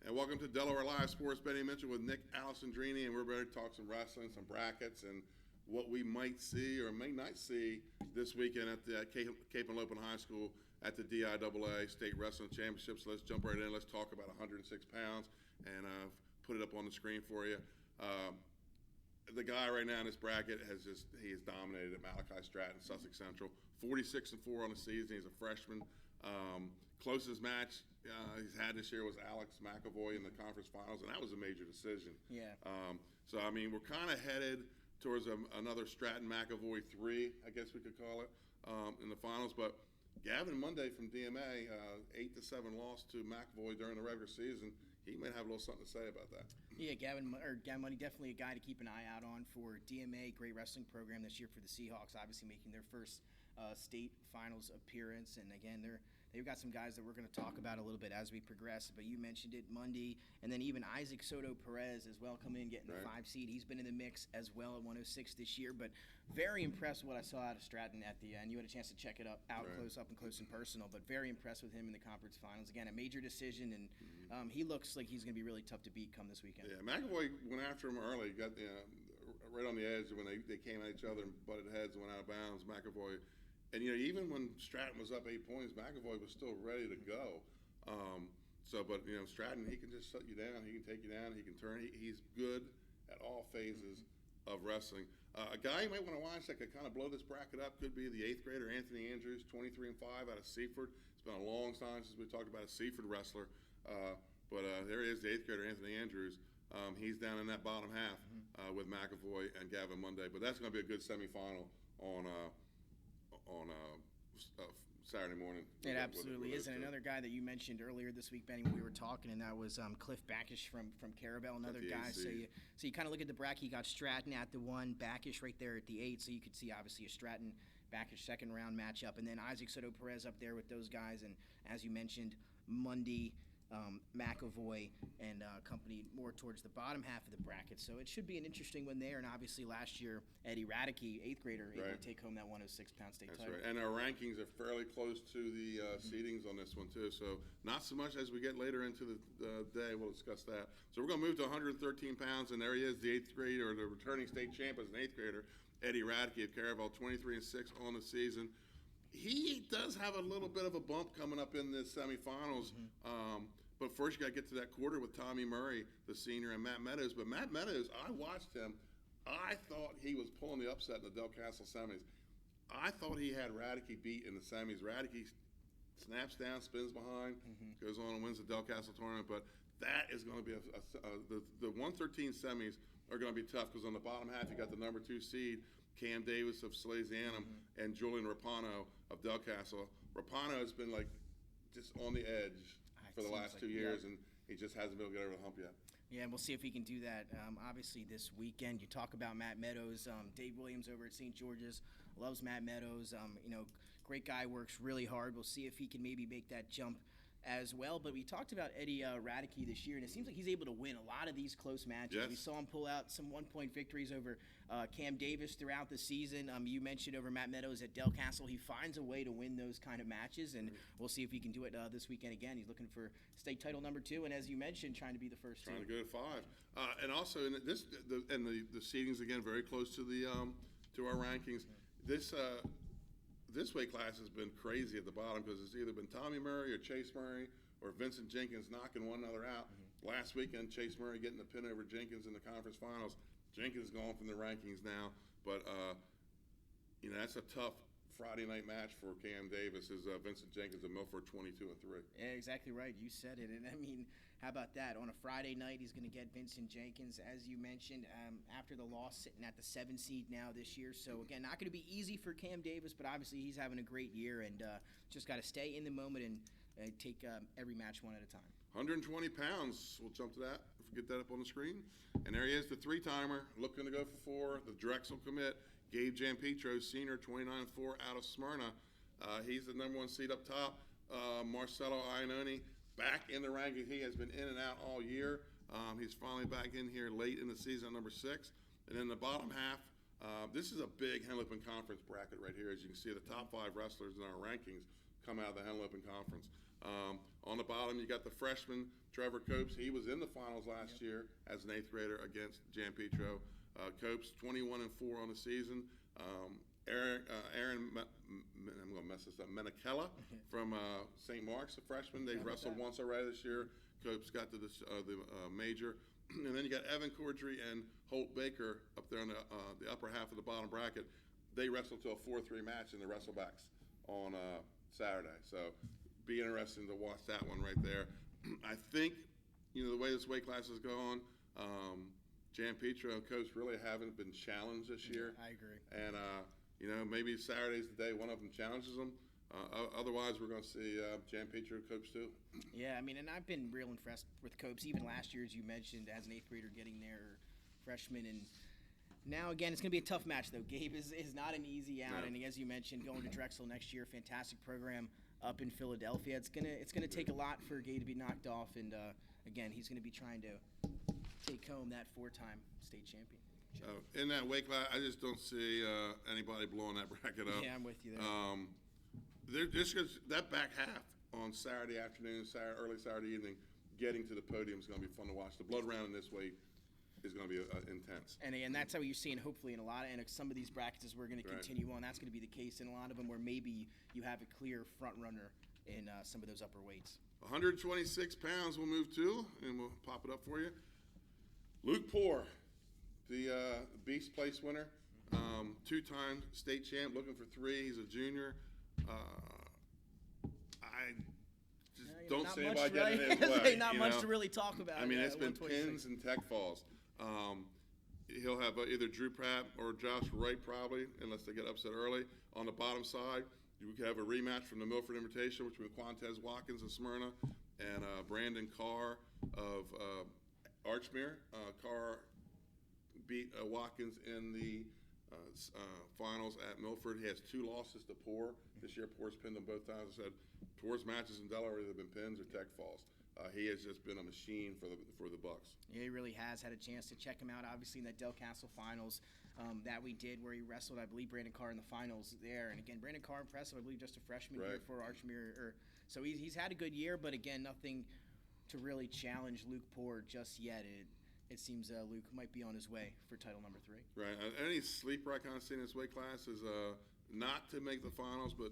And welcome to Delaware Live Sports. Benny Mitchell with Nick Alessandrini, and we're ready to talk some wrestling, some brackets, and what we might see or may not see this weekend at the Cape and Lopin High School at the DIAA State Wrestling Championships. Let's jump right in. Let's talk about 106 pounds and put it up on the screen for you. The guy right now in this bracket he has dominated at Malachi Stratton, Sussex Central. 46-4 on the season. He's a freshman. Closest match he's had this year was Alex McAvoy in the conference finals, and that was a major decision. Yeah. So I mean, we're kind of headed towards another Stratton McAvoy 3, I guess we could call it, in the finals. But Gavin Monday from DMA, 8-7 loss to McAvoy during the regular season. He might have a little something to say about that. Yeah, Gavin Money, definitely a guy to keep an eye out on for DMA. Great wrestling program this year for the Seahawks, obviously making their first state finals appearance. And again, they've got some guys that we're going to talk about a little bit as we progress. But you mentioned it, Monday, and then even Isaac Soto Perez as well come in, getting the 5 seed. He's been in the mix as well at 106 this year. But very impressed with what I saw out of Stratton at the end. You had a chance to check it out close up and close and personal. But very impressed with him in the conference finals. Again, a major decision, and he looks like he's going to be really tough to beat come this weekend. Yeah, McAvoy went after him early, got right on the edge when they came at each other and butted heads and went out of bounds. McAvoy, and even when Stratton was up 8 points, McAvoy was still ready to go. But Stratton, he can just shut you down. He can take you down. He can turn. He's good at all phases of wrestling. A guy you might want to watch that could kind of blow this bracket up could be the 8th grader Anthony Andrews, 23-5 out of Seaford. It's been a long time since we talked about a Seaford wrestler. But there he is, the 8th grader, Anthony Andrews. He's down in that bottom half with McAvoy and Gavin Monday. But that's going to be a good semifinal on Saturday morning. It absolutely is. And another guy that you mentioned earlier this week, Benny, when we were talking, and that was Cliff Backish from Carabel, another guy. So you kind of look at the bracket. You got Stratton at the 1, Backish right there at the 8. So you could see, obviously, a Stratton Backish second-round matchup. And then Isaac Soto Perez up there with those guys. And as you mentioned, Monday, McAvoy and company more towards the bottom half of the bracket. So it should be an interesting one there. And obviously last year, Eddie Radicke, 8th grader, able to take home that 106-pound state title. Right. And our rankings are fairly close to the seedings on this one, too. So not so much as we get later into the day. We'll discuss that. So we're going to move to 113 pounds, and there he is, the 8th grader, or the returning state champ as an 8th grader, Eddie Radicke of Caravel, 23-6 on the season. He does have a little bit of a bump coming up in the semifinals. But first, you got to get to that quarter with Tommy Murray, the senior, and Matt Meadows. But Matt Meadows, I watched him. I thought he was pulling the upset in the Del Castle semis. I thought he had Radicke beat in the semis. Radicke snaps down, spins behind, goes on and wins the Del Castle tournament. But that is going to be the 113 semis are going to be tough because on the bottom half, you got the number 2 seed, Cam Davis of Salesianum, and Julian Rapano of Del Castle. Rapano has been just on the edge for the last 2 years, and he just hasn't been able to get over the hump yet. Yeah, and we'll see if he can do that. Obviously, this weekend, you talk about Matt Meadows. Dave Williams over at St. George's loves Matt Meadows. Great guy, works really hard. We'll see if he can maybe make that jump as well. But we talked about Eddie Radicke this year, and it seems like he's able to win a lot of these close matches. Yes. We saw him pull out some one-point victories over Cam Davis throughout the season. You mentioned over Matt Meadows at Del Castle. He finds a way to win those kind of matches, and we'll see if he can do it this weekend again. He's looking for state title number 2, and as you mentioned, trying to be the first Trying two. to go to 5. And also, in the seedings, again, very close to to our rankings. This weight class has been crazy at the bottom because it's either been Tommy Murray or Chase Murray or Vincent Jenkins knocking one another out. Last weekend, Chase Murray getting the pin over Jenkins in the conference finals. Jenkins is gone from the rankings now, but that's a tough Friday night match for Cam Davis. Is Vincent Jenkins of Milford, 22-3. Yeah, exactly right. You said it. And I mean, how about that? On a Friday night, he's going to get Vincent Jenkins, as you mentioned, after the loss, sitting at the 7 seed now this year. So, again, not going to be easy for Cam Davis, but obviously he's having a great year and just got to stay in the moment and take every match one at a time. 120 pounds. We'll jump to that if we get that up on the screen. And there he is, the 3-timer, looking to go for 4. The Drexel commit, Gabe Gianpietro, senior, 29-4 out of Smyrna. He's the number 1 seed up top. Marcelo Iannone back in the rankings. He has been in and out all year. He's finally back in here late in the season, number 6. And then the bottom half, this is a big Henlopen Conference bracket right here. As you can see, the top 5 wrestlers in our rankings come out of the Henlopen Conference. On the bottom, you got the freshman, Trevor Copes. He was in the finals last year as an 8th grader against Jan Petro. Copes, 21-4 on the season. Aaron, I'm going to mess this up, Menachella from St. Mark's, a freshman. They've wrestled once already this year. Copes got to the major. And then you got Evan Cordry and Holt Baker up there in the upper half of the bottom bracket. They wrestled to a 4-3 match in the wrestlebacks on Saturday. So be interesting to watch that one right there. I think, the way this weight class is going, Jan Petro and Copes really haven't been challenged this year. I agree. And, maybe Saturday's the day one of them challenges them. Otherwise, we're going to see Jan Petro and Copes too. Yeah, and I've been real impressed with Copes, even last year, as you mentioned, as an 8th grader getting there, freshman. And now, again, it's going to be a tough match, though. Gabe is not an easy out. No. And as you mentioned, going to Drexel next year, fantastic program up in Philadelphia. It's gonna take a lot for Gabe to be knocked off. And, again, he's going to be trying to take home that 4-time state champion. In that weight class, I just don't see anybody blowing that bracket up. Yeah, I'm with you there. That back half on Saturday afternoon, early Saturday evening, getting to the podium is going to be fun to watch. The blood round in this weight is going to be intense. And that's how you're seeing, hopefully, in a lot of, and some of these brackets as we're going to continue on, that's going to be the case in a lot of them where maybe you have a clear front runner in some of those upper weights. 126 pounds we'll move to, and we'll pop it up for you. Luke Poor, the Beast Place winner, 2-time state champ, looking for 3. He's a junior. I just don't see anybody getting in his way. Not much to really talk about. I mean, it's been pins and tech falls. He'll have either Drew Pratt or Josh Wright probably, unless they get upset early. On the bottom side, you could have a rematch from the Milford Invitation between Quantez Watkins of Smyrna and Brandon Carr of Archmere. Carr beat Watkins in the finals at Milford. He has 2 losses to Poor. This year, Poor's pinned them both times. I said Poor's matches in Delaware have been pins or tech falls. He has just been a machine for the Bucks. Yeah, he really has had a chance to check him out. Obviously, in that Del Castle finals that we did, where he wrestled, I believe, Brandon Carr in the finals there. And again, Brandon Carr impressive. I believe just a freshman year for Archmere. So he's had a good year, but again, nothing to really challenge Luke Poor just yet. It seems Luke might be on his way for title number 3. Right. Any sleeper I kind of see in this weight class is not to make the finals, but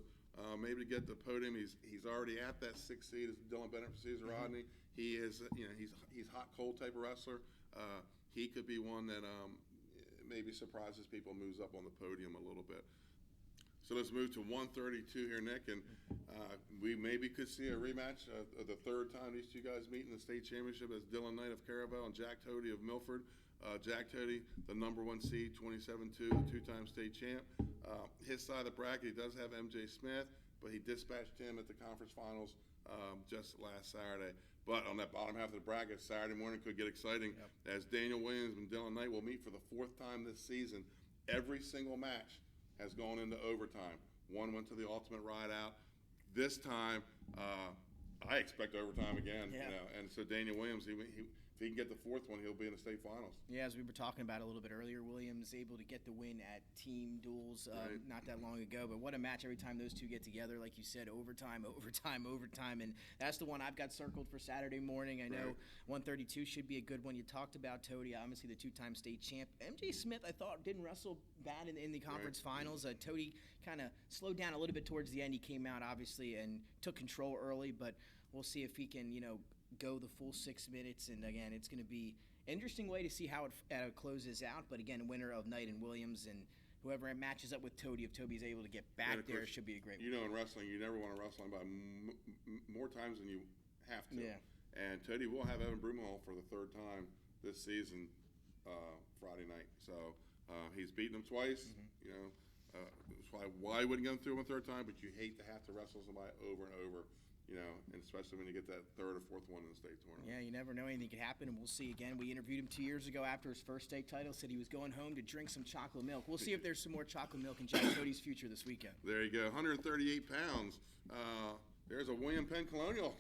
maybe to get the podium. He's already at that 6th seed. As Dylan Bennett for Cesar Rodney. He is, he's hot cold type of wrestler. He could be one that maybe surprises people, moves up on the podium a little bit. So let's move to 132 here, Nick, and we maybe could see a rematch of the 3rd time these 2 guys meet in the state championship as Dylan Knight of Caravel and Jack Tody of Milford. Jack Tody, the number 1 seed, 27-2, 2-time state champ. His side of the bracket, he does have MJ Smith, but he dispatched him at the conference finals just last Saturday. But on that bottom half of the bracket, Saturday morning could get exciting as Daniel Williams and Dylan Knight will meet for the 4th time this season. Every single match has gone into overtime. One went to the ultimate ride out. This time, I expect overtime again. And so Daniel Williams, if he can get the 4th one, he'll be in the state finals. Yeah, as we were talking about a little bit earlier, Williams able to get the win at team duels not that long ago. But what a match every time those 2 get together. Like you said, overtime. And that's the one I've got circled for Saturday morning. I know 132 should be a good one. You talked about Tody, obviously the 2-time state champ. MJ Smith, I thought, didn't wrestle bad in the conference finals. Tody kind of slowed down a little bit towards the end. He came out, obviously, and took control early. But we'll see if he can, go the full 6 minutes. And again, it's going to be an interesting way to see how it closes out. But again, winner of Knight and Williams, and whoever matches up with Tody, if Toby's able to get back there, it should be a great win. In wrestling, you never want to wrestle by more times than you have to. Yeah. And Tody will have Evan Broomhall for the 3rd time this season, Friday night. So he's beaten him twice. Why wouldn't get him through him a 3rd time? But you hate to have to wrestle somebody over and over. And especially when you get that 3rd or 4th one in the state tournament. Yeah, you never know, anything could happen, and we'll see again. We interviewed him 2 years ago after his first state title, said he was going home to drink some chocolate milk. We'll see if there's some more chocolate milk in Jack Cody's future this weekend. There you go, 138 pounds. There's a William Penn Colonial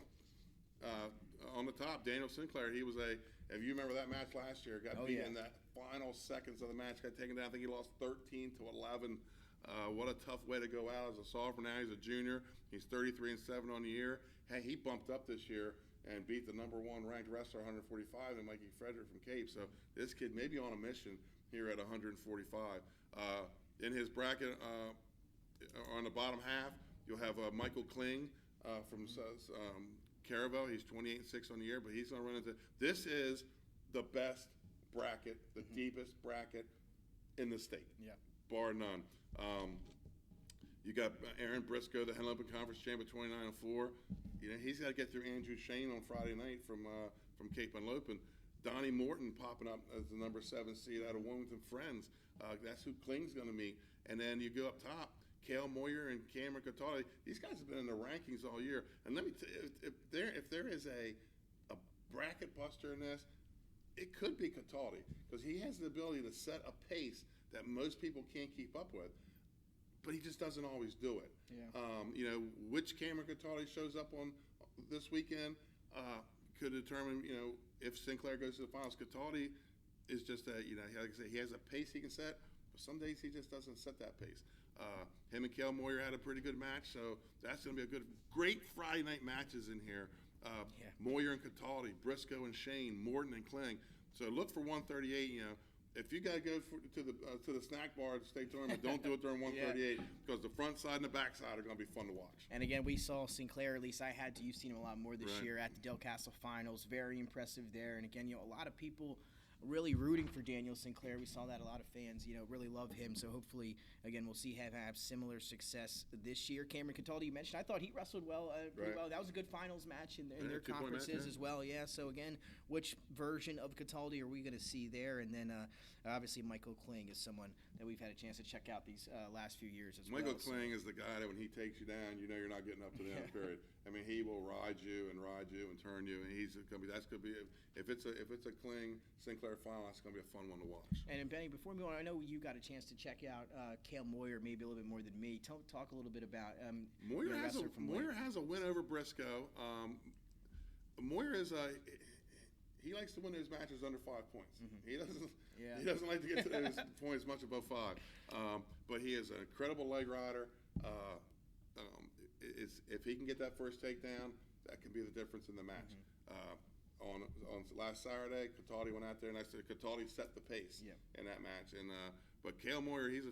on the top, Daniel Sinclair. He was if you remember that match last year, got beat in that final seconds of the match, got taken down. I think he lost 13-11. What a tough way to go out as a sophomore. Now he's a junior. He's 33-7 on the year. Hey, he bumped up this year and beat the number 1 ranked wrestler, 145, and Mikey Frederick from Cape. So this kid may be on a mission here at 145. In his bracket, on the bottom half, you'll have Michael Kling from Caravel. He's 28-6 on the year, but he's going to run into. This is the best bracket, the deepest bracket in the state, bar none. You got Aaron Briscoe, the Henlopen Conference champion, 29-4. He's got to get through Andrew Shane on Friday night from Cape Henlopen. Donnie Morton popping up as the number 7 seed out of Wilmington Friends. That's who Kling's going to meet. And then you go up top, Cale Moyer and Cameron Cataldi. These guys have been in the rankings all year. And let me tell you, if there is a bracket buster in this, it could be Cataldi, because he has the ability to set a pace that most people can't keep up with. But he just doesn't always do it. Yeah. Which Cameron Cataldi shows up on this weekend could determine, if Sinclair goes to the finals. Cataldi is just like I say, he has a pace he can set, but some days he just doesn't set that pace. Him and Cale Moyer had a pretty good match, so that's going to be great Friday night matches in here. Moyer and Cataldi, Briscoe and Shane, Morton and Kling. So look for 138. If you got to go to the snack bar at the state tournament, don't do it during 138 because the front side and the back side are going to be fun to watch. And again, we saw Sinclair, at least I had to. You've seen him a lot more this year at the Del Castle Finals. Very impressive there. And again, a lot of people really rooting for Daniel Sinclair. We saw that a lot of fans, really love him. So hopefully, again, we'll see him have similar success this year. Cameron Cataldi, you mentioned, I thought he wrestled well, pretty well. That was a good finals match in their conferences as well. Yeah. So again, which version of Cataldi are we going to see there? And then obviously Michael Kling is someone that we've had a chance to check out these last few years as Michael Kling is the guy that when he takes you down, you're not getting up to the end period. I mean, he will ride you and turn you, and that's going to be if it's a Kling Sinclair final, that's going to be a fun one to watch. And Benny, before we go on, I know you got a chance to check out Cale Moyer maybe a little bit more than me. Talk a little bit about Moyer has a win over Briscoe. Moyer is he likes to win his matches under 5 points. He doesn't like to get to those points much above 5. But he is an incredible leg rider. If he can get that first takedown, that can be the difference in the match. On last Saturday, Cataldi went out there, and I said Cataldi set the pace in that match. And but Cale Moyer, he's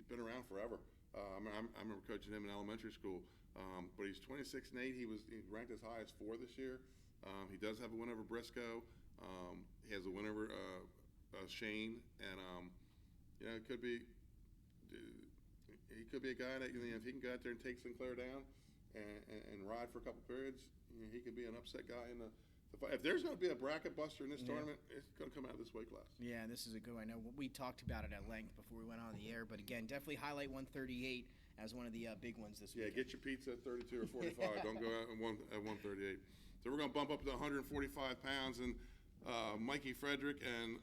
been around forever. I remember coaching him in elementary school. But he's 26-8. He ranked as high as 4 this year. He does have a win over Briscoe. He has a win over Shane, and it could be. He could be a guy that if he can go out there and take Sinclair down and ride for a couple periods, he could be an upset guy in the. If there's going to be a bracket buster in this tournament, it's going to come out of this weight class. Yeah, this is a good one. I know we talked about it at length before we went on the air, but again, definitely highlight 138 as one of the big ones this week. Yeah, get your pizza at 32 or 45. Don't go out at 138. So we're going to bump up to 145 pounds, and Mikey Frederick and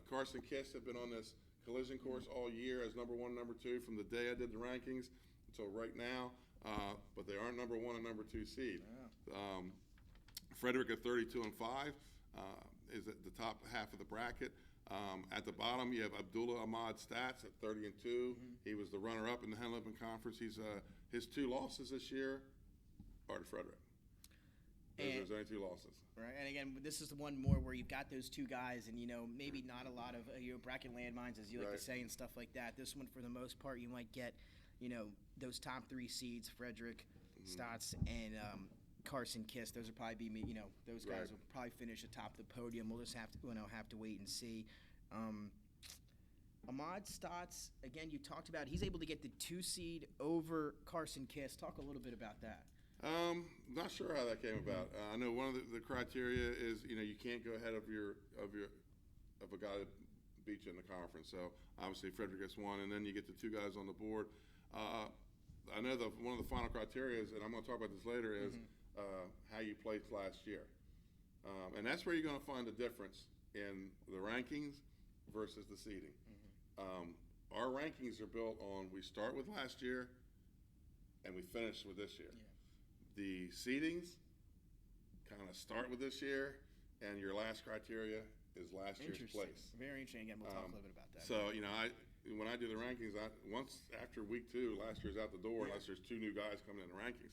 Carson Kiss have been on this collision course all year as number 1, number 2 from the day I did the rankings until right now, but they aren't number 1 and number 2 seed. Yeah. Frederick at 32-5 is at the top half of the bracket. At the bottom, you have Abdullah Ahmad Stats at 30-2. He was the runner-up in the Henlopen Conference. His 2 losses this year are to Frederick. There's only 2 losses. Right, and again, this is the one more where you've got those 2 guys, and maybe not a lot of bracket landmines, as you like to say, and stuff like that. This one, for the most part, you might get those top 3 seeds: Frederick, Stotts, and Carson Kiss. Those will probably be those guys will probably finish atop the podium. We'll just have to wait and see. Ahmad Stotts, again, you talked about he's able to get the 2 seed over Carson Kiss. Talk a little bit about that. Not sure how that came about. I know one of the criteria is you can't go ahead of a guy that beat you in the conference. So obviously Frederick gets 1, and then you get the 2 guys on the board. I know one of the final criteria is, and I'm going to talk about this later, is how you placed last year, and that's where you're going to find the difference in the rankings versus the seeding. Our rankings are built on we start with last year and we finish with this year. The seedings kind of start with this year, and your last criteria is last year's place. Very interesting. Again, we'll talk a little bit about that. So when I do the rankings, once after week 2, last year's out the door, Yeah. unless there's 2 new guys coming in the rankings.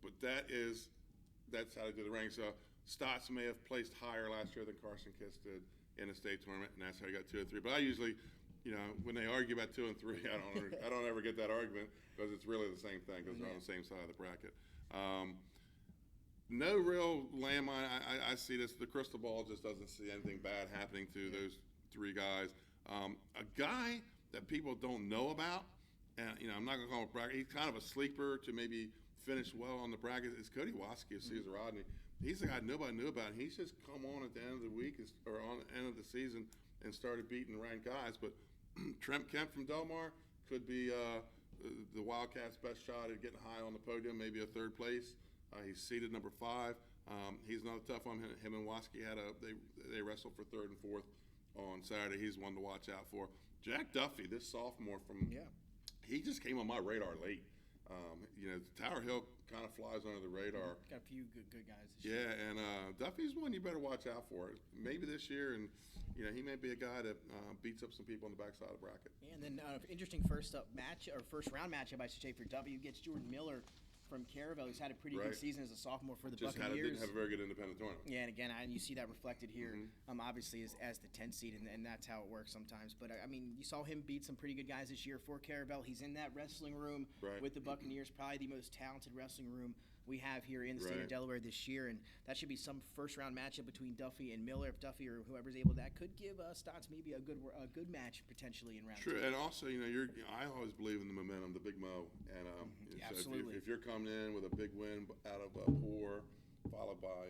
But that's how they do the rankings. So Stotts may have placed higher last year than Carson Kiss did in the state tournament, and that's how he got 2 and 3. But I usually, when they argue about 2 and 3, I don't ever get that argument because it's really the same thing because they're on the same side of the bracket. No real landmine. I see this. The crystal ball just doesn't see anything bad happening to those 3 guys. A guy that people don't know about, and I'm not going to call him a bracket. He's kind of a sleeper to maybe finish well on the bracket. Is Cody Waskey of Cesar Rodney. He's the guy nobody knew about. He's just come on at the end of the week or on the end of the season and started beating ranked guys. But Trent Kemp from Delaware could be the Wildcats' best shot at getting high on the podium, maybe a 3rd place. He's seeded number 5. He's not a tough one. Him and Waskey they wrestled for 3rd and 4th on Saturday. He's one to watch out for. Jack Duffy, this sophomore he just came on my radar late. Tower Hill kind of flies under the radar. Got a few good guys this year. Yeah, and Duffy's one you better watch out for. Maybe this year, and he may be a guy that beats up some people on the backside of the bracket. Yeah, and then interesting first round matchup, I should say, for W gets Jordan Miller from Caravel. He's had a pretty good season as a sophomore for the Buccaneers. Didn't have a very good independent tournament. Yeah, and again, you see that reflected here, obviously, as the 10th seed, and that's how it works sometimes. But, you saw him beat some pretty good guys this year for Caravel. He's in that wrestling room with the Buccaneers, probably the most talented wrestling room we have here in the state of Delaware this year, and that should be some first-round matchup between Duffy and Miller. If Duffy or whoever's able, that could give Stotts maybe a good match potentially in round 2. And also, I always believe in the momentum, the big mo, and so if you're coming in with a big win out of Poor, followed by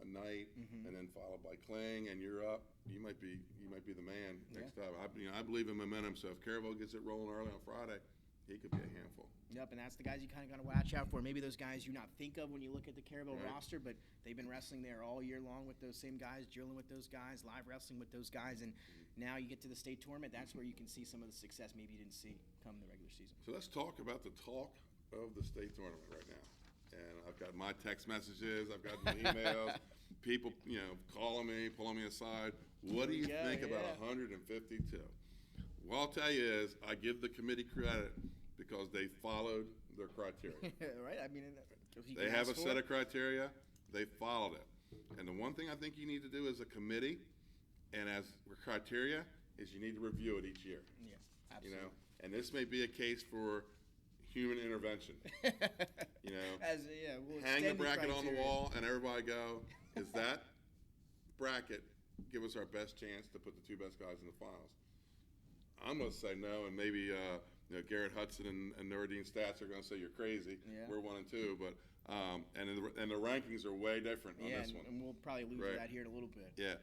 a Knight, and then followed by Kling, and you're up, you might be the man next time. I believe in momentum. So if Caravel gets it rolling early on Friday, he could be a handful. Yep, and that's the guys you kind of got to watch out for. Maybe those guys you not think of when you look at the Caravel roster, but they've been wrestling there all year long with those same guys, drilling with those guys, live wrestling with those guys, and now you get to the state tournament. That's where you can see some of the success maybe you didn't see come the regular season. So let's talk about the talk of the state tournament right now. And I've got my text messages, I've got my emails, people, calling me, pulling me aside. What do you think about 152? Well, I'll tell you is I give the committee credit because they followed their criteria. Right? They have a set of criteria. They followed it. And the one thing I think you need to do as a committee and as criteria is you need to review it each year. Yeah, absolutely. And this may be a case for human intervention. We'll hang the bracket on the wall and everybody go, is that bracket give us our best chance to put the 2 best guys in the finals? I'm going to say no, and maybe Garrett Hudson and Nuruddin Stats are going to say you're crazy. Yeah. We're 1 and 2, but and the rankings are way different on this one. And we'll probably lose that here in a little bit. Yeah.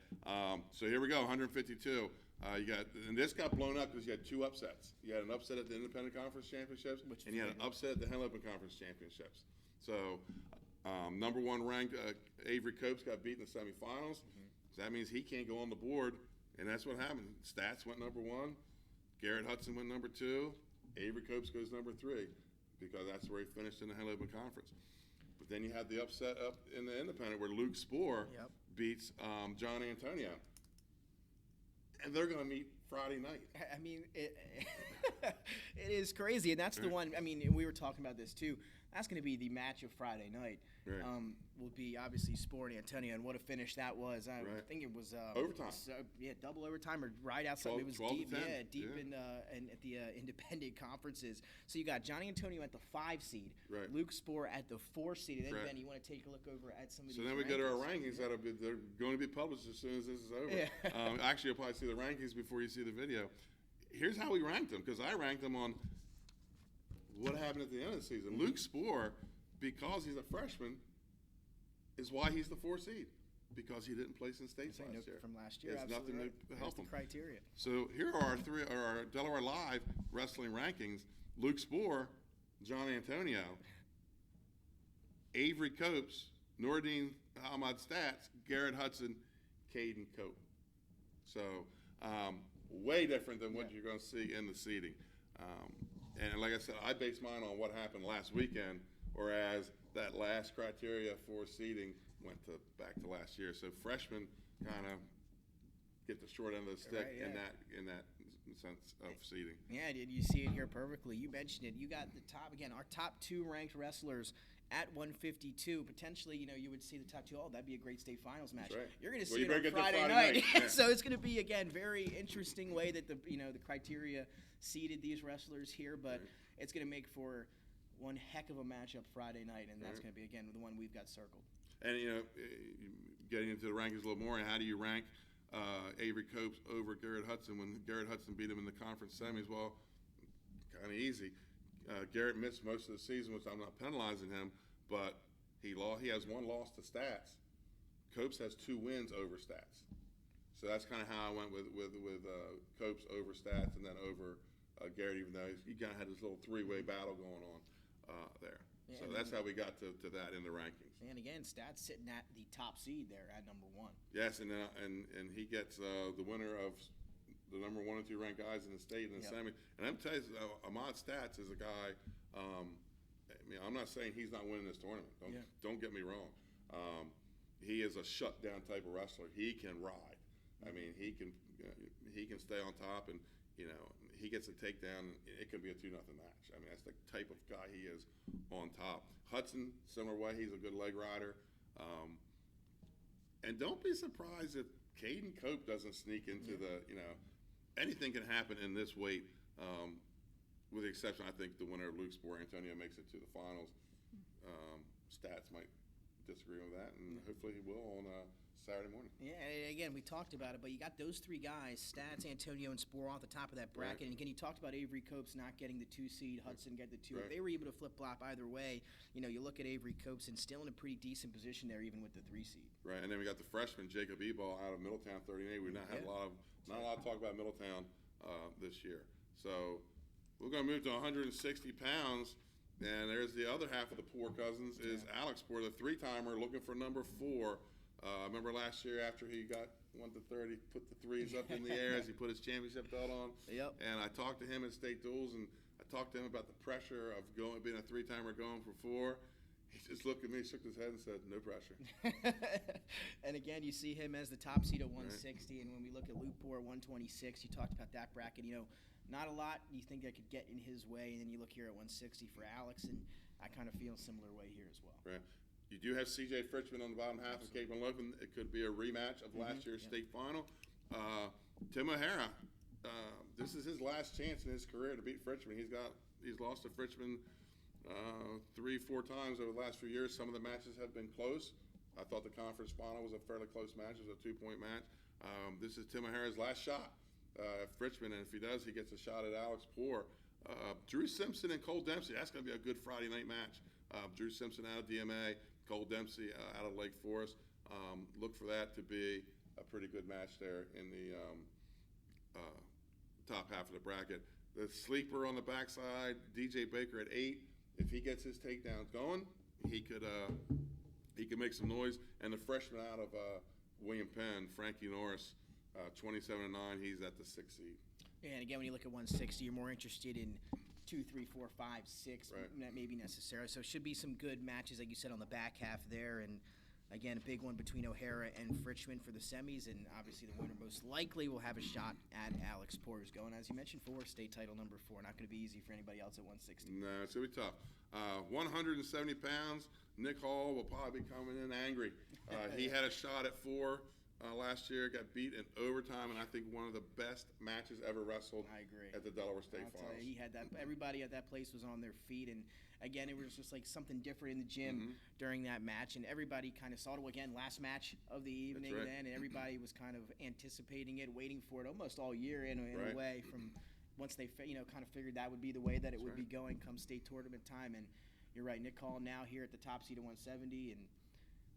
So here we go, 152. And this got blown up because you had 2 upsets. You had an upset at the Independent Conference Championships, and you had an upset at the Henley Open Conference Championships. So number 1 ranked Avery Copes got beat in the semifinals. So that means he can't go on the board, and that's what happened. Stats went number 1. Garrett Hudson went number 2. Avery Copes goes number 3 because that's where he finished in the Henley Open Conference. But then you had the upset up in the Independent where Luke Spoor beats John Antonio. And they're going to meet Friday night. It is crazy. And that's the one, we were talking about this too. That's going to be the match of Friday night. Right. Will be obviously Spoor and Antonio, and what a finish that was. I think it was overtime. Double overtime or right outside. 12, it was deep in at the independent conferences. So you got Johnny Antonio at the 5 seed, Luke Spoor at the 4 seed, and then Ben, you want to take a look over at some of these. So then we go to our rankings. They're going to be published as soon as this is over. Yeah. Actually, you'll probably see the rankings before you see the video. Here's how we ranked them, because I ranked them on what happened at the end of the season. Luke Spoor, because he's a freshman, is why he's the 4 seed, because he didn't place in state last year. From last year, it's nothing to help him. Criteria. So here are our Delaware Live wrestling rankings. Luke Spoor, John Antonio, Avery Copes, Nuruddin Ahmad Stats, Garrett Hudson, Caden Cope. So way different than what you're going to see in the seeding. And like I said, I based mine on what happened last weekend, whereas that last criteria for seeding went back to last year. So freshmen kind of get the short end of the stick in that sense of seeding. Yeah, did you see it here perfectly? You mentioned it. You got the top again. Our top 2 ranked wrestlers at 152. Potentially, you would see the top 2. Oh, that'd be a great state finals match. That's right. You're going to Well, see you it better on get there Friday Friday night. night. Yeah. So it's going to be again very interesting way that the criteria seeded these wrestlers here, but it's going to make for one heck of a matchup Friday night, and that's going to be again the one we've got circled. And getting into the rankings a little more, how do you rank Avery Copes over Garrett Hudson when Garrett Hudson beat him in the conference semis? Well, kind of easy. Garrett missed most of the season, which I'm not penalizing him, but he has 1 loss to stats. Copes has 2 wins over stats. So that's kind of how I went with Copes over stats and then over Garrett, even though he kind of had this little 3-way battle going on there. Yeah, so that's how we got to that in the rankings. And again, Stats sitting at the top seed there at number 1. Yes, and he gets the winner of the number 1 and 2 ranked guys in the state in the semi. And I'm telling you, Ahmad Stats is a guy. I'm not saying he's not winning this tournament. Don't get me wrong. He is a shutdown type of wrestler. He can ride. I mean, he can stay on top, and he gets a takedown. It could be a 2-0 match. I mean, that's the type of guy he is on top. Hudson, similar way. He's a good leg rider. And don't be surprised if Caden Cope doesn't sneak into anything can happen in this weight. With the exception, I think the winner of Luke's Sport, Antonio, makes it to the finals. Stats might disagree with that, and hopefully he will on Saturday morning. Yeah, again, we talked about it, but you got those 3 guys, Stats, Antonio, and Spore off the top of that bracket. Right. And again, you talked about Avery Copes not getting the 2 seed, Hudson get the 2. Right. If they were able to flip-flop either way, you look at Avery Copes and still in a pretty decent position there, even with the 3 seed. Right, and then we got the freshman, Jacob Ebal, out of Middletown, 38. We've not had not a lot of talk about Middletown this year. So we're going to move to 160 pounds. And there's the other half of the Poor Cousins is Alex Poor, the 3-timer, looking for number 4. Remember last year after he got 1 to 30, put the 3s up in the air as he put his championship belt on. Yep. And I talked to him at state duels, and I talked to him about the pressure of being a 3-timer going for 4. He just looked at me, shook his head, and said, "No pressure." And again, you see him as the top seed at 160, and when we look at Luke Poor 126, you talked about that bracket. Not a lot you think that could get in his way, and then you look here at 160 for Alex, and I kind of feel a similar way here as well. Right. You do have C.J. Fritchman on the bottom half of Cape and Logan. It could be a rematch of last year's state final. Tim O'Hara, this is his last chance in his career to beat Fritchman. He's lost to Fritchman 3-4 times over the last few years. Some of the matches have been close. I thought the conference final was a fairly close match. It was a 2-point match. This is Tim O'Hara's last shot. Fritchman, and if he does, he gets a shot at Alex Poor. Drew Simpson and Cole Dempsey, that's going to be a good Friday night match. Drew Simpson out of DMA, Cole Dempsey out of Lake Forest. Look for that to be a pretty good match there in the top half of the bracket. The sleeper on the backside, DJ Baker at 8. If he gets his takedowns going, he could make some noise. And the freshman out of William Penn, Frankie Norris, 27-9, he's at the 6th seed. Yeah, and again, when you look at 160, you're more interested in 2, 3, 4, 5, 6, Right. maybe necessarily. So it should be some good matches, like you said, on the back half there. And again, a big one between O'Hara and Fritchman for the semis. And obviously, the winner most likely will have a shot at Alex Poor, who's going, as you mentioned, for state title number 4. Not going to be easy for anybody else at 160. No, it's going to be tough. 170 pounds, Nick Hall will probably be coming in angry. He had a shot at 4. Last year, got beat in overtime, and I think one of the best matches ever wrestled. I agree. At the Delaware State I'll tell Finals. you, he had that. Everybody at that place was on their feet, and again, it was just like something different in the gym during that match, and everybody kind of saw it. Again, last match of the evening, right. then, and everybody was kind of anticipating it, waiting for it almost all year in a way. From once they kind of figured that would be the way that it would be going come state tournament time, and you're right, Nick Hall now here at the top seed at 170, and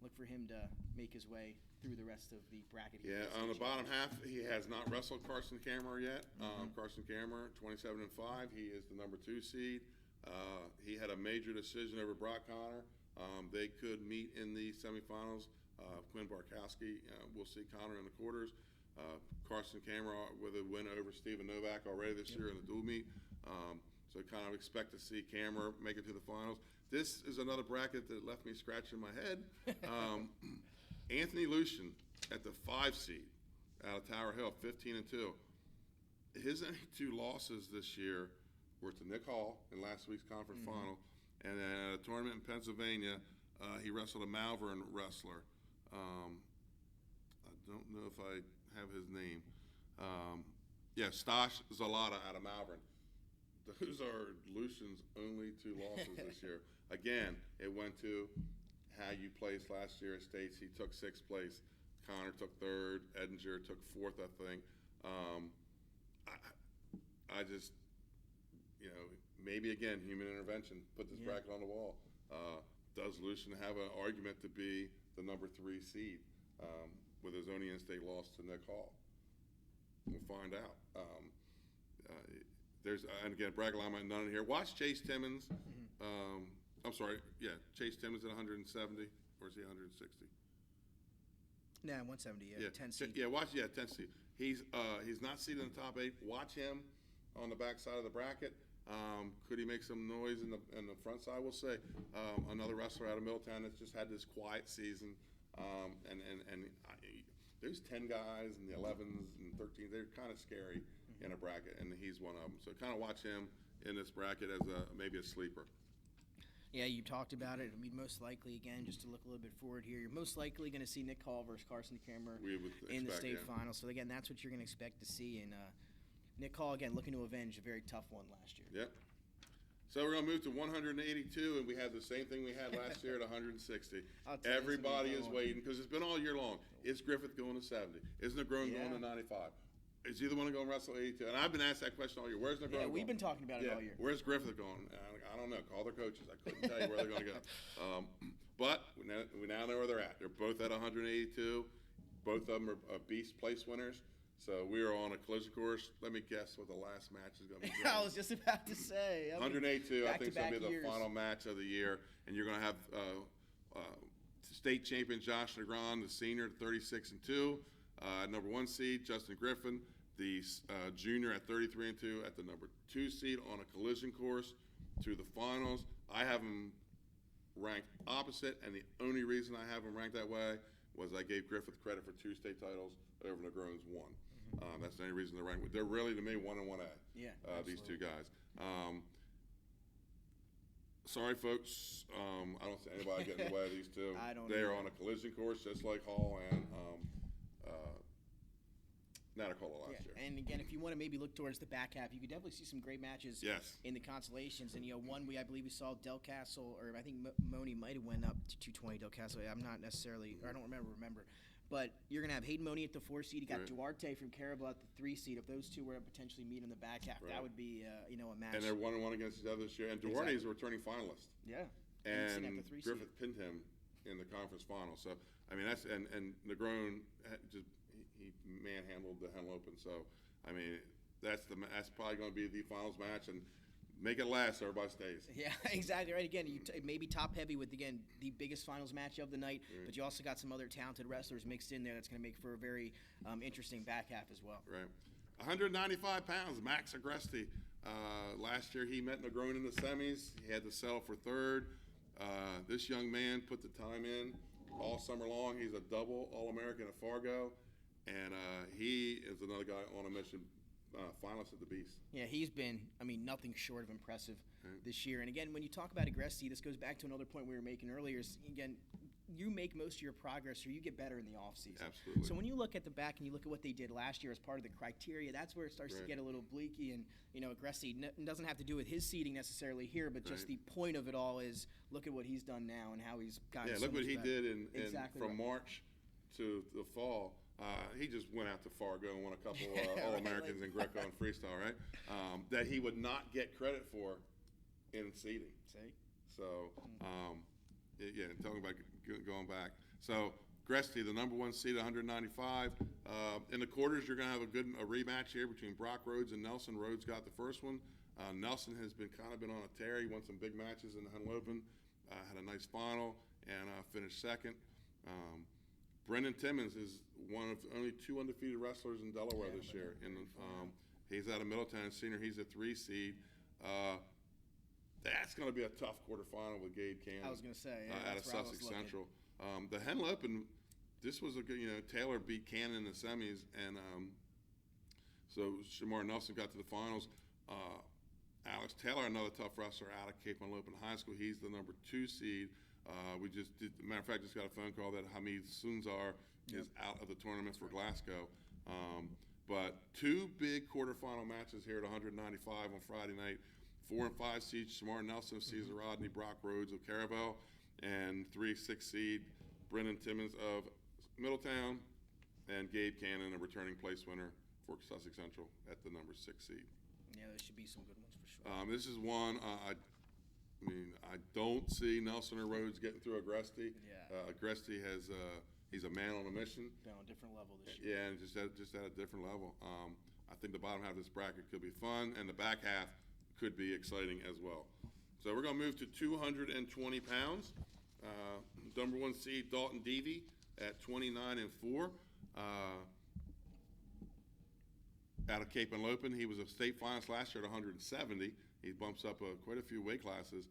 look for him to make his way through the rest of the bracket. Yeah, on the bottom half, he has not wrestled Carson Cameron yet. Carson Cameron, 27-5. He is the number 2 seed. He had a major decision over Brock Connor. They could meet in the semifinals. Quinn Barkowski, we'll see Connor in the quarters. Carson Cameron with a win over Stephen Novak already this year in the dual meet. So kind of expect to see Cameron make it to the finals. This is another bracket that left me scratching my head. Anthony Lucian at the 5 seed out of Tower Hill, 15-2. his only 2 losses this year were to Nick Hall in last week's conference final, and then at a tournament in Pennsylvania, he wrestled a Malvern wrestler. I don't know if I have his name. Stash Zalata out of Malvern. Those are Lucian's only 2 losses this year. Again, it went to how you placed last year at States. He took 6th place. Connor took 3rd. Edinger took 4th, I think. I just, maybe again, human intervention, put this bracket on the wall. Does Lucian have an argument to be the number 3 seed with his only in-state loss to Nick Hall? We'll find out. And again, bracket line might none in here. Watch Chase Timmons. Chase Timmons at 170, or is he 160? No, 170. Yeah, 10 seed. 10 seed. He's not seated in the top 8. Watch him on the back side of the bracket. Could he make some noise in the front side? We'll say another wrestler out of Middletown that's just had this quiet season, there's 10 guys in the 11s and 13s. They're kind of scary in a bracket, and he's one of them. So kind of watch him in this bracket as maybe a sleeper. Yeah, you talked about it. I mean, most likely, again, just to look a little bit forward here, you're most likely going to see Nick Hall versus Carson Kramer in the state final. So, again, that's what you're going to expect to see. And Nick Hall, again, looking to avenge a very tough one last year. Yep. So we're going to move to 182, and we had the same thing we had last year at 160. Everybody is waiting because it's been all year long. Is Griffith going to 70? Is Negron going to 95? Is either one going to wrestle 82? And I've been asked that question all year. Where's Negron going? Yeah, we've been talking about it all year. Where's Griffith going? I don't know. Call their coaches. I couldn't tell you where they're going to go. But we now know where they're at. They're both at 182. Both of them are beast place winners. So we are on a collision course. Let me guess what the last match is going to be. I was just about to say. 182, I think, is going to be the final match of the year. And you're going to have state champion Josh Negron, the senior, 36-2. Number 1 seed, Justin Griffin, the junior at 33-2 at the number 2 seed on a collision course to the finals. I have them ranked opposite, and the only reason I have them ranked that way was I gave Griffith credit for 2 state titles over Negron's 1. That's the only reason they're ranked. They're really, to me, 1 and 1A. Yeah, these 2 guys. Sorry, folks. I don't see anybody getting in the way of these 2. They are on a collision course, just like Hall and Natacola last year. And again, if you want to maybe look towards the back half, you could definitely see some great matches in the consolations. And one I believe we saw Del Castle, or I think Moni might have went up to 220. Del Castle, I'm not necessarily, or I don't remember. But you're going to have Hayden Moni at the 4 seed. You got Duarte from Carabel at the 3 seed. If those 2 were to potentially meet in the back half, that would be a match. And they're 1 and 1 against each other this year. And Duarte is a returning finalist. Yeah. And Griffith pinned him in the conference final. So I mean that's and Negron just he manhandled the Henlopen. So I mean that's probably going to be the finals match and. Make it last, so everybody stays. Yeah, exactly right. Again, maybe top heavy with the biggest finals match of the night, but you also got some other talented wrestlers mixed in there. That's going to make for a very interesting back half as well. Right. 195 pounds, Max Agresti. Last year he met Negron in the semis. He had to settle for 3rd. This young man put the time in all summer long. He's a double All-American at Fargo, and he is another guy on a mission. Finalist at the Beast. Yeah, he's been, nothing short of impressive this year. And again, when you talk about Agresti, this goes back to another point we were making earlier. Is, again, you make most of your progress or you get better in the offseason. Absolutely. So when you look at the back and you look at what they did last year as part of the criteria, that's where it starts to get a little bleaky. And, Agresti doesn't have to do with his seeding necessarily here, but just the point of it all is look at what he's done now and how he's gotten so look what he better. did from March to the fall. He just went out to Fargo and won a couple All-Americans in Greco and freestyle, right? That he would not get credit for in seeding. See? So, talking about going back. So, Agresti, the number 1 seed, 195. In the quarters, you're going to have a rematch here between Brock Rhodes and Nelson. Rhodes got the first one. Nelson has been on a tear. He won some big matches in the Henlopen, had a nice final, and finished 2nd. Brendan Timmons is one of only 2 undefeated wrestlers in Delaware this year. He's out of Middletown senior. He's a 3 seed. That's going to be a tough quarterfinal with Gade Cannon. I was going to say, out of Sussex Central. The Henlopen, this was a good. Taylor beat Cannon in the semis, and So Shamar Nelson got to the finals. Alex Taylor, another tough wrestler out of Cape Henlopen High School. He's the number 2 seed. We just did, matter of fact, just got a phone call that Hamid Sunzar is out of the tournament for Glasgow. But 2 big quarterfinal matches here at 195 on Friday night. 4 and 5 seeds, Shamar Nelson of Cesar Rodney, Brock Rhodes of Caravel, and 3-6 seed, Brendan Timmons of Middletown, and Gabe Cannon, a returning place winner for Sussex Central at the number 6 seed. Yeah, there should be some good ones for sure. This is one I don't see Nelson or Rhodes getting through Agresti. Yeah. Agresti has he's a man on a mission. Been on a different level this year. Yeah, and just at a different level. I think the bottom half of this bracket could be fun, and the back half could be exciting as well. So we're going to move to 220 pounds. Number 1 seed Dalton Deavy at 29 and 4. Out of Cape Henlopen, he was a state finalist last year at 170. He bumps up quite a few weight classes.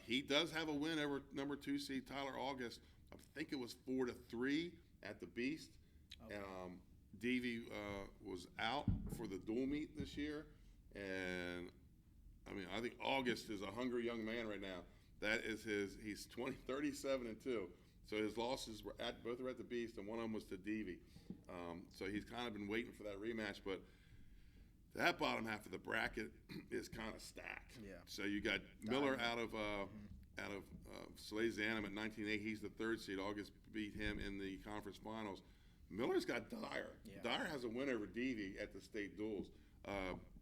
He does have a win over number 2 seed Tyler August. I think it was 4-3 at the Beast. Okay. Deavy was out for the dual meet this year, and I think August is a hungry young man right now. That is he's 37 and 2. So his losses were both are at the Beast, and one of them was to Deavy. So he's kind of been waiting for that rematch, but that bottom half of the bracket is kind of stacked. Yeah. So you got Miller out of Salesianum at 19-8. He's the 3rd seed. August beat him in the conference finals. Miller's got Dyer. Yeah. Dyer has a win over Deavy at the state duels.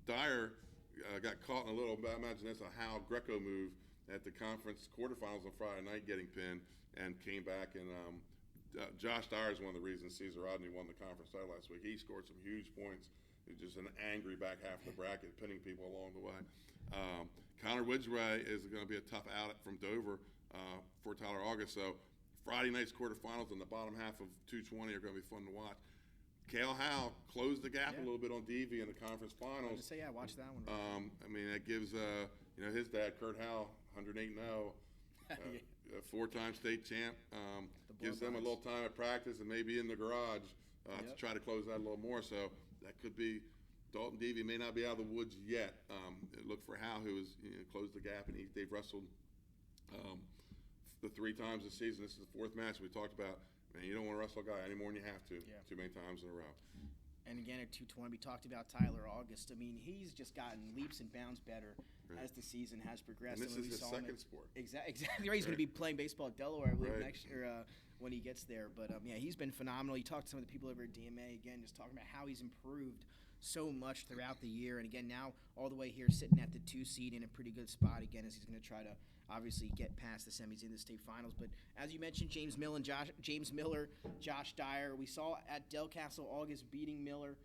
Dyer got caught in a little, I imagine that's a Hal Greco move at the conference quarterfinals on Friday night, getting pinned, and came back. And Josh Dyer is one of the reasons Cesar Rodney won the conference title last week. He scored some huge points. He's just an angry back half of the bracket, pinning people along the way. Connor Widgeway is going to be a tough out from Dover for Tyler August. So Friday night's quarterfinals in the bottom half of 220 are going to be fun to watch. Cale Howe closed the gap a little bit on Deavy in the conference finals. I was gonna say, watch that one. That gives his dad, Kurt Howe, 108-0, a 4-time state champ. Gives them a little time at practice and maybe in the garage to try to close that a little more. So that could be Dalton Deavy may not be out of the woods yet. Look for Howe, who has closed the gap, and they've wrestled the 3 times this season. This is the 4th match we talked about. Man, you don't want to wrestle a guy any more than you have to too many times in a row. And again, at 220, we talked about Tyler August. He's just gotten leaps and bounds better as the season has progressed. And this is his second sport. Exactly right. He's going to be playing baseball at Delaware, I believe, next year when he gets there. But, he's been phenomenal. You talked to some of the people over at DMA, again, just talking about how he's improved so much throughout the year. And, again, now all the way here sitting at the 2 seed in a pretty good spot, again, as he's going to try to obviously get past the semis in the state finals. But as you mentioned, James Miller, Josh Dyer, we saw at Del Castle August beating Miller.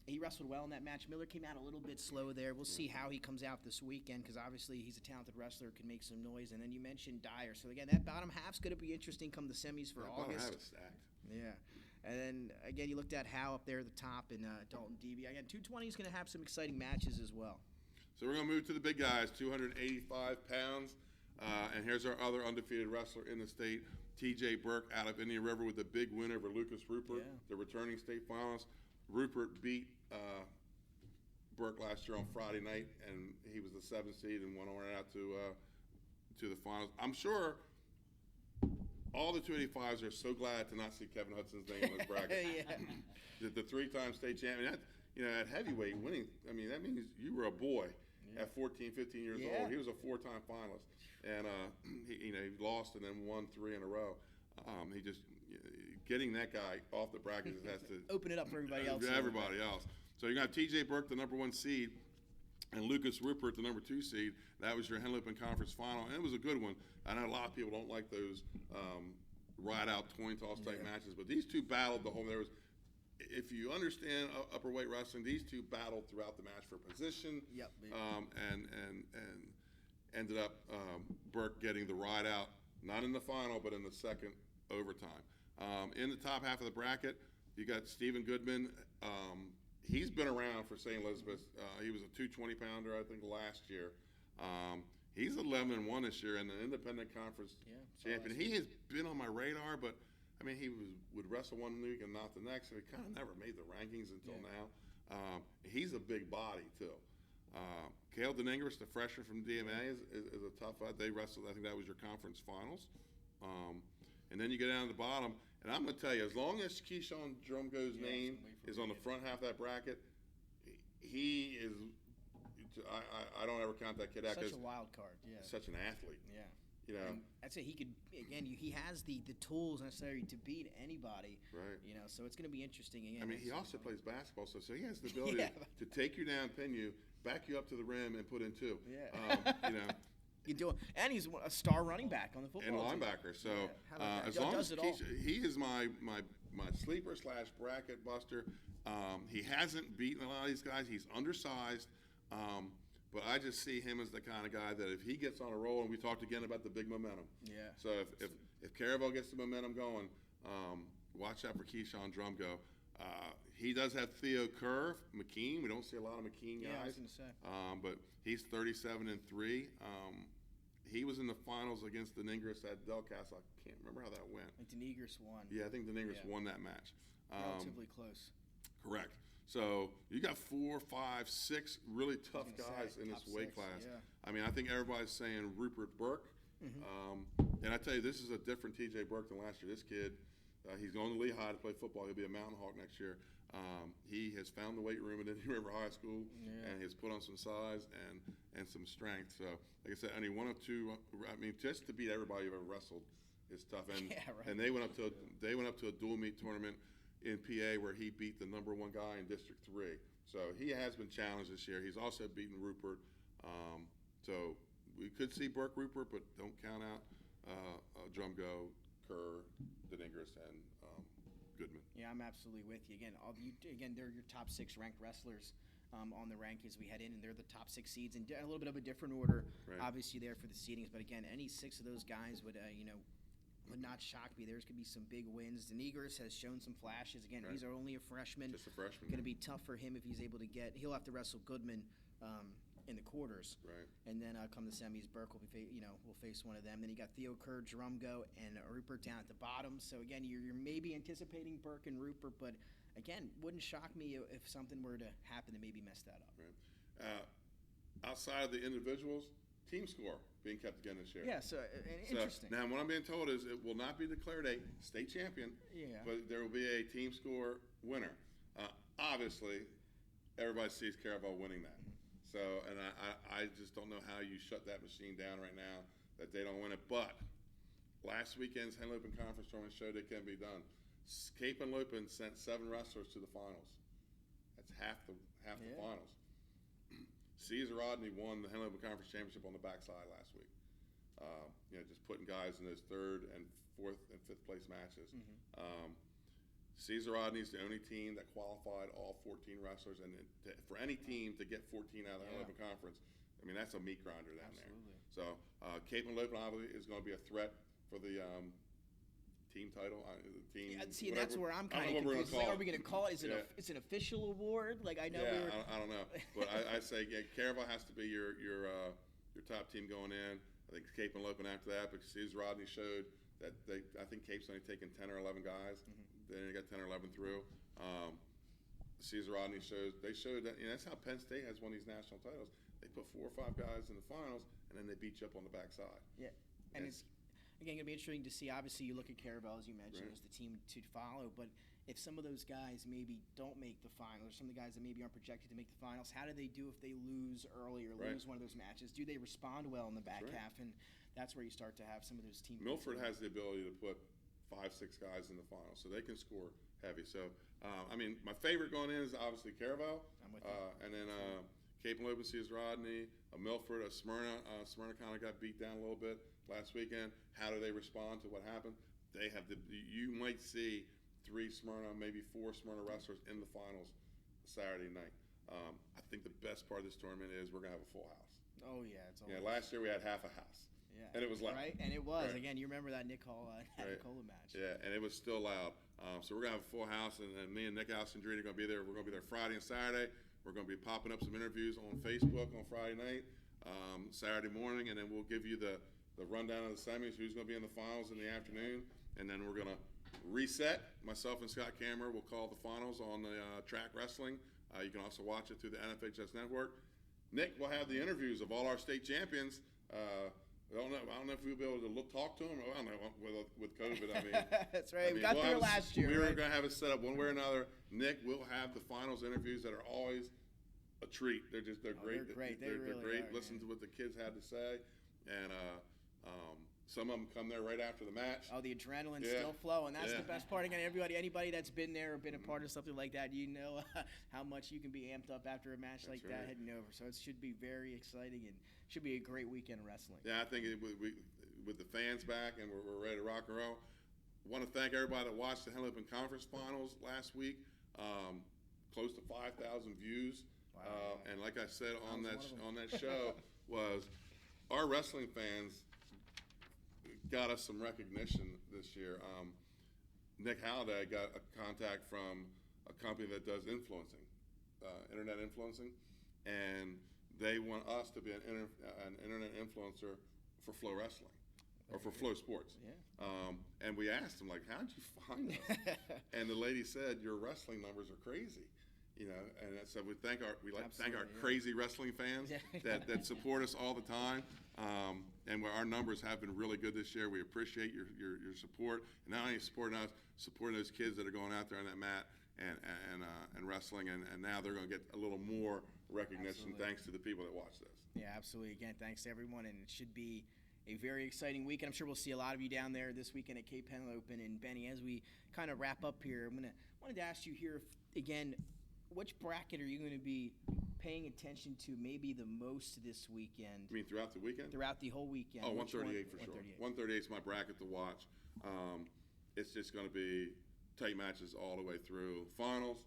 He wrestled well in that match. Miller came out a little bit slow there. We'll see how he comes out this weekend, because obviously he's a talented wrestler, can make some noise. And then you mentioned Dyer. So again, that bottom half's going to be interesting come the semis for August. Bottom half is stacked. Yeah. And then, again, you looked at Howe up there at the top, and Dalton Deavy. Again, 220 is going to have some exciting matches as well. So we're going to move to the big guys, 285 pounds. And here's our other undefeated wrestler in the state, T.J. Burke out of Indian River with a big win over Lucas Rupert, the returning state finalist. Rupert beat Burke last year on Friday night, and he was the 7th seed and went on out to the finals. I'm sure all the 285s are so glad to not see Kevin Hudson's name in this bracket. The 3-time state champion. At heavyweight winning, that means you were a boy at 14, 15 years old. He was a 4-time finalist. And he lost and then won 3 in a row. He just getting that guy off the bracket just has to open it up for everybody else. Everybody else. So you're gonna have T.J. Burke, the number 1 seed, and Lucas Rupert, the number 2 seed. That was your Henlopen Conference final, and it was a good one. I know a lot of people don't like those ride-out coin toss type matches, but these two battled the whole. If you understand upper weight wrestling, these two battled throughout the match for position. And ended up Burke getting the ride out, not in the final, but in the second overtime. In the top half of the bracket, you got Stephen Goodman. He's been around for St. Elizabeth. He was a 220-pounder, I think, last year. He's 11-1 this year and an independent conference champion. He has been on my radar, but he would wrestle one week and not the next, and he kind of never made the rankings until now. He's a big body too. Cale Deningris, the freshman from DMA, is a tough fight. They wrestled. I think that was your conference finals. And then you go down to the bottom, and I'm going to tell you, as long as Keyshawn Drumgo's name is on the front half of that bracket, he is. I don't ever count that kid out. Such a wild card. Yeah. Such an athlete. Yeah. You know. And I'd say he could, again, he has the tools necessary to beat anybody. Right. You know, so it's going to be interesting. Again, I mean, he also plays basketball, so he has the ability to take you down, pin you, back you up to the rim, and put in two. Yeah. You know. You do, and he's a star running back on the football and team. linebacker. So as Does long as it all. he is my sleeper / bracket buster. He hasn't beaten a lot of these guys. He's undersized. But I just see him as the kind of guy that if he gets on a roll, and we talked again about the big momentum. Yeah. So if Caravel gets the momentum going, watch out for Keyshawn Drumgo. He does have Theo Kerr, McKean. We don't see a lot of McKean guys. Yeah, I was going to say. But he's 37-3. He was in the finals against Deningris at Delcastle. I can't remember how that went. Like Deningris won. Yeah, I think Deningris won that match. Relatively close. Correct. So you got 4, 5, 6 really tough guys in this weight class. Yeah. I mean, I think everybody's saying Rupert Burke. And I tell you, this is a different TJ Burke than last year. This kid, he's going to Lehigh to play football. He'll be a Mountain Hawk next year. He has found the weight room at Indian River High School, and he's put on some size and some strength. So, like I said, I mean, 1 or 2. I mean, just to beat everybody you've ever wrestled is tough. And and they went up to a dual meet tournament in PA where he beat the #1 guy in District 3. So he has been challenged this year. He's also beaten Rupert. So we could see Burke Rupert, but don't count out Drumgo, Kerr, Deningris, and Goodman. Yeah, I'm absolutely with you. Again, they're your top 6 ranked wrestlers on the rankings we head in, and they're the top 6 seeds in a little bit of a different order, obviously there for the seedings. But again, any 6 of those guys would not shock me. There's going to be some big wins. Deningris has shown some flashes. Again, he's only a freshman. Just a freshman. Going to be tough for him if he's able to he'll have to wrestle Goodman in the quarters. Right. And then come the semis, Burke will will face one of them. Then you got Theo Kerr, Drumgo, and Rupert down at the bottom. So again, you're maybe anticipating Burke and Rupert, but again, wouldn't shock me if something were to happen to maybe mess that up. Right. Outside of the individuals, team score being kept again this year. Yeah, so interesting. Now, what I'm being told is it will not be declared a state champion, but there will be a team score winner. Obviously, everybody sees Caravel winning that. So, and I just don't know how you shut that machine down right now that they don't win it. But last weekend's Henry Lupin Conference tournament showed it can be done. Cape and Lupin sent 7 wrestlers to the finals. That's half the finals. Caesar Rodney won the Henry Lupin Conference championship on the backside last week. Just putting guys in those 3rd and 4th and 5th place matches. Caesar Rodney is the only team that qualified all 14 wrestlers, and for any team to get 14 out of the Henry Lupin Conference, I mean, that's a meat grinder down there. So Cape and Lupin obviously is going to be a threat for the team title. See, that's where I'm kind of confused. Are we going to call it? It's an official award? Like I know. Yeah, I don't know, but I say Caravel has to be your top team going in. I think Cape and Lupin after that, because Caesar Rodney showed that I think Cape's only taken 10 or 11 guys. They only got 10 or 11 through. Caesar Rodney showed that that's how Penn State has won these national titles. They put 4 or 5 guys in the finals, and then they beat you up on the backside. Yeah, and it's again going to be interesting to see. Obviously, you look at Caravel, as you mentioned, as the team to follow. But if some of those guys maybe don't make the finals, or some of the guys that maybe aren't projected to make the finals, how do they do if they lose early or lose one of those matches? Do they respond well in the back half? And that's where you start to have some of those teams. Milford has the ability to put 5, 6 guys in the final, so they can score heavy. So, I mean, my favorite going in is obviously Caravel. I'm with you. And then Cape and Lupin, Caesar Rodney, Milford, Smyrna. Smyrna kind of got beat down a little bit last weekend. How do they respond to what happened? They have you might see 3 Smyrna, maybe 4 Smyrna wrestlers in the finals Saturday night. I think the best part of this tournament is we're going to have a full house. Oh, yeah. It's always last year we had half a house. Yeah. And it was loud. Right, and it was. Right. Again, you remember that Nicola match. Yeah, and it was still loud. So we're going to have a full house, and me and Nick Alessandrini are going to be there. We're going to be there Friday and Saturday. We're going to be popping up some interviews on Facebook on Friday night, Saturday morning, and then we'll give you the rundown of the semis, who's going to be in the finals in the afternoon, and then we're going to reset. Myself and Scott Kammerer will call the finals on the track wrestling You can also watch it through the NFHS network. Nick will have the interviews of all our state champions. I don't know if we'll be able to talk to them. I don't know with COVID. I mean, that's right. We got through it last year. We were right? going to have it set up one way or another. Nick will have the finals interviews that are always a treat. They're great. They're great. They're really great. Are, Listen to what the kids had to say, and some of them come there right after the match. Oh, the adrenaline's still flowing. That's the best part. Again, anybody that's been there or been a part of something like that, you know how much you can be amped up after a match like that heading over. So it should be very exciting and should be a great weekend of wrestling. Yeah, I think with the fans back and we're ready to rock and roll. Want to thank everybody that watched the Henley Open Conference Finals last week. Close to 5,000 views. Wow. And like I said on that show was our wrestling fans got us some recognition this year. Nick Halliday got a contact from a company that does influencing, internet influencing, and they want us to be an internet influencer for Flow Wrestling or for Flow Sports. Yeah. And we asked them, like, how'd you find us? And the lady said, your wrestling numbers are crazy. You know, and so we thank our crazy wrestling fans that support us all the time. And our numbers have been really good this year. We appreciate your support, and not only supporting us, supporting those kids that are going out there on that mat and wrestling, and now they're going to get a little more recognition thanks to the people that watch this. Yeah, absolutely. Again, thanks to everyone, and it should be a very exciting weekend. I'm sure we'll see a lot of you down there this weekend at Cape Henley Open. And Benny, as we kind of wrap up here, wanted to ask you here again, which bracket are you going to be paying attention to maybe the most this weekend? You mean throughout the weekend? Throughout the whole weekend. Oh, 138 for sure. 138 is my bracket to watch. It's just going to be tight matches all the way through. Finals,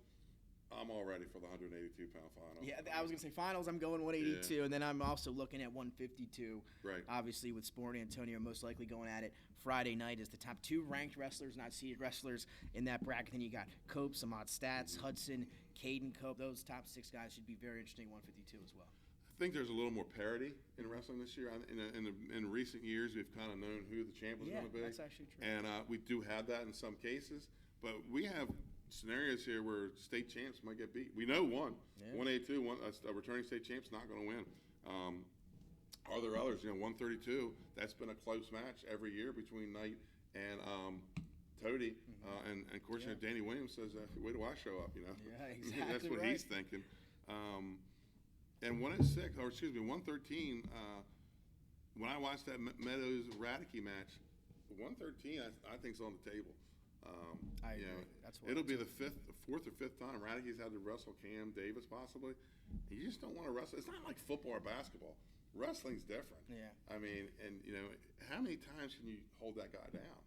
I'm all ready for the 182-pound final. Yeah, I was going to say finals, I'm going 182, and then I'm also looking at 152. Right. Obviously, with Sport Antonio most likely going at it Friday night as the top two ranked wrestlers, not seeded wrestlers in that bracket. Then you got Cope, Samad Stats, Hudson, Caden Cope. Those top six guys should be very interesting 152 as well. I think there's a little more parity in wrestling this year. In recent years, we've kind of known who the champ was going to be. That's actually true. And we do have that in some cases, but we have scenarios here where state champs might get beat. We know one. 182, a returning state champ's not going to win. Are there others? 132, that's been a close match every year between Knight and Toady. And of course, Danny Williams says, where do I show up? Yeah, exactly. That's what he's thinking. And 106, or excuse me, 113, when I watched that Meadows Radicke match, 113 I think is on the table. I agree. That's what it'll be the fourth or fifth time Radicke's had to wrestle Cam Davis possibly. You just don't want to wrestle. It's not like football or basketball. Wrestling's different. Yeah. I mean, and how many times can you hold that guy down?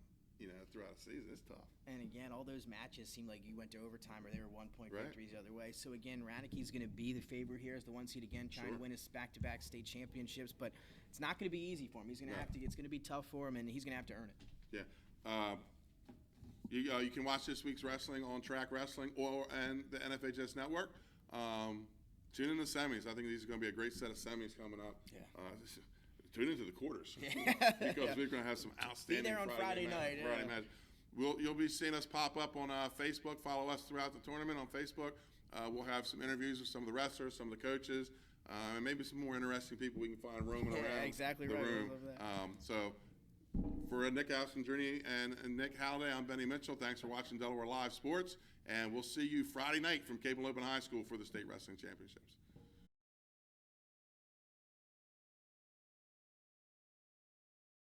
Throughout a season, it's tough. And again, all those matches seem like you went to overtime or they were 1-point victories the other way. So again, Radicke's going to be the favorite here as the one seed again, trying to win his back-to-back state championships. But it's not going to be easy for him. He's going to have to. It's going to be tough for him, and he's going to have to earn it. Yeah. You can watch this week's wrestling on Track Wrestling and the NFHS Network. Tune in to semis. I think these are going to be a great set of semis coming up. Yeah. Tune into the quarters because we're going to have some outstanding. Be there on Friday night. Match. You'll be seeing us pop up on Facebook. Follow us throughout the tournament on Facebook. We'll have some interviews with some of the wrestlers, some of the coaches, and maybe some more interesting people we can find roaming around exactly the right. room. I love that. So for Nick Alessandrini and Nick Halliday, I'm Benny Mitchell. Thanks for watching Delaware Live Sports, and we'll see you Friday night from Cable Open High School for the State Wrestling Championships.